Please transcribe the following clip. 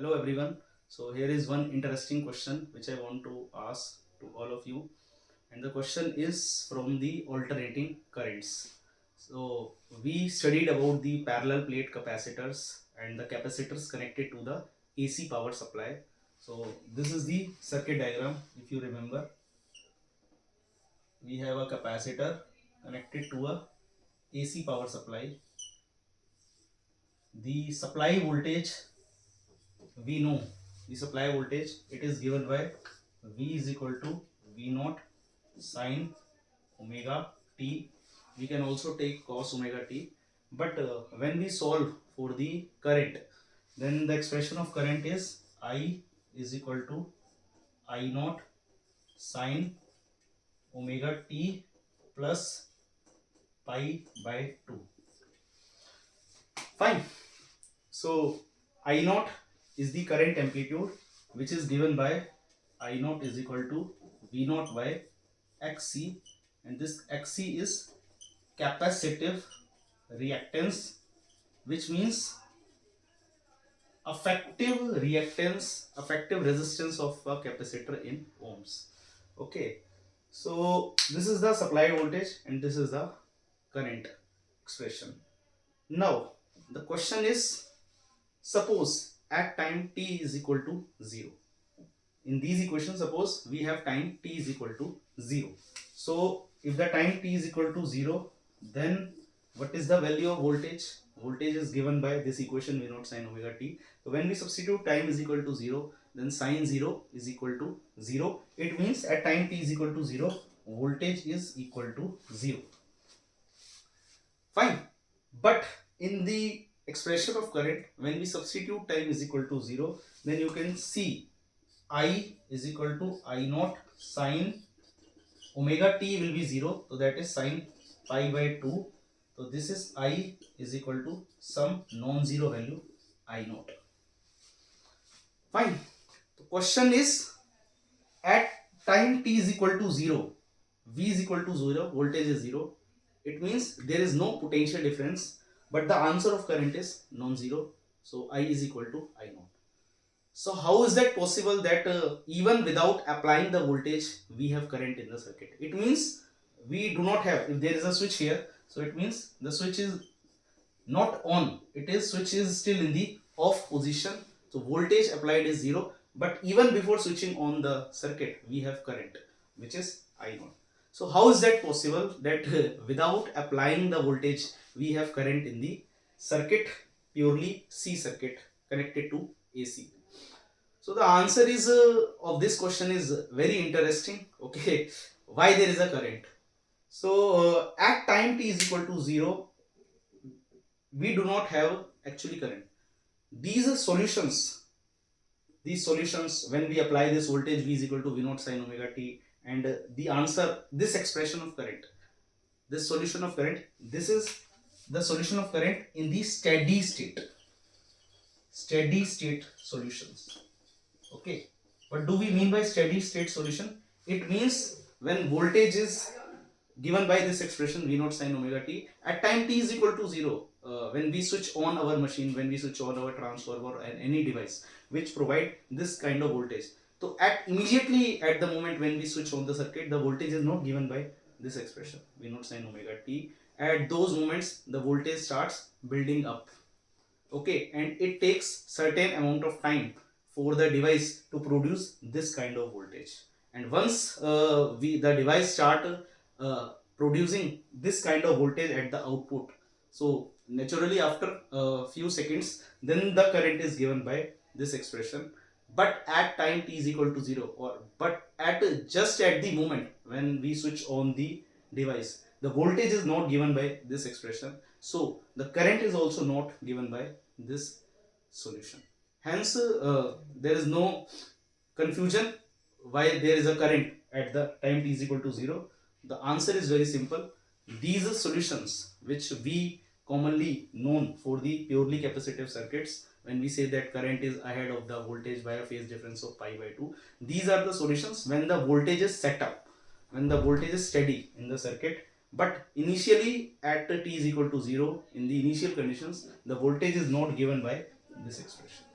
Hello everyone. So here is one interesting question which I want to ask to all of you, and the question is from the alternating currents. So we studied about the parallel plate capacitors and the capacitors connected to the AC power supply. So this is the circuit diagram. If you remember, we have a capacitor connected to a AC power supply. The supply voltage, we know the supply voltage, it is given by V is equal to V naught sine omega t. We can also take cos omega t, but when we solve for the current, then the expression of current is I is equal to I naught sine omega t plus pi by 2. Fine. So I naught is the current amplitude, which is given by I naught is equal to V naught by XC, and this XC is capacitive reactance, which means effective resistance of a capacitor in ohms. Okay, so this is the supply voltage and this is the current expression. Now the question is, suppose at time t is equal to 0. In these equations, suppose we have time t is equal to 0. So if the time t is equal to 0, then what is the value of voltage? Voltage is given by this equation V naught sine omega t. So when we substitute time is equal to 0, then sine 0 is equal to 0. It means at time t is equal to 0, voltage is equal to 0. Fine. But in the expression of current, when we substitute time is equal to 0, then you can see I is equal to I naught sine omega t will be 0, so that is sine pi by 2. So this is I is equal to some non-zero value I naught. Fine. The question is, at time t is equal to 0, V is equal to 0, voltage is 0. It means there is no potential difference, but the answer of current is non-zero. So I is equal to I naught. So how is that possible that even without applying the voltage, we have current in the circuit? It means we do not have, if there is a switch here, so it means the switch is not on, switch is still in the off position. So voltage applied is 0, but even before switching on the circuit, we have current, which is I naught. So how is that possible that without applying the voltage, we have current in the circuit, purely C circuit connected to AC? So the answer is of this question is very interesting. Okay, why there is a current? So at time t is equal to 0, we do not have actually current. These solutions, when we apply this voltage V is equal to V naught sine omega t, and the answer, this expression of current, this solution of current, this is the solution of current in the steady state solutions. Okay, what do we mean by steady state solution? It means when voltage is given by this expression V naught sine omega t at time t is equal to 0, when we switch on our machine, when we switch on our transformer and any device which provide this kind of voltage, so immediately at the moment when we switch on the circuit, the voltage is not given by this expression V naught sine omega t. At those moments, the voltage starts building up. Okay, and it takes certain amount of time for the device to produce this kind of voltage, and once the device start producing this kind of voltage at the output, so naturally after a few seconds, then the current is given by this expression. But at time t is equal to 0, or but at just at the moment when we switch on the device, the voltage is not given by this expression, so the current is also not given by this solution. Hence there is no confusion why there is a current at the time t is equal to 0. The answer is very simple. These solutions which we commonly known for the purely capacitive circuits, when we say that current is ahead of the voltage by a phase difference of pi by 2, these are the solutions when the voltage is set up, when the voltage is steady in the circuit, but initially at t is equal to 0, in the initial conditions, the voltage is not given by this expression.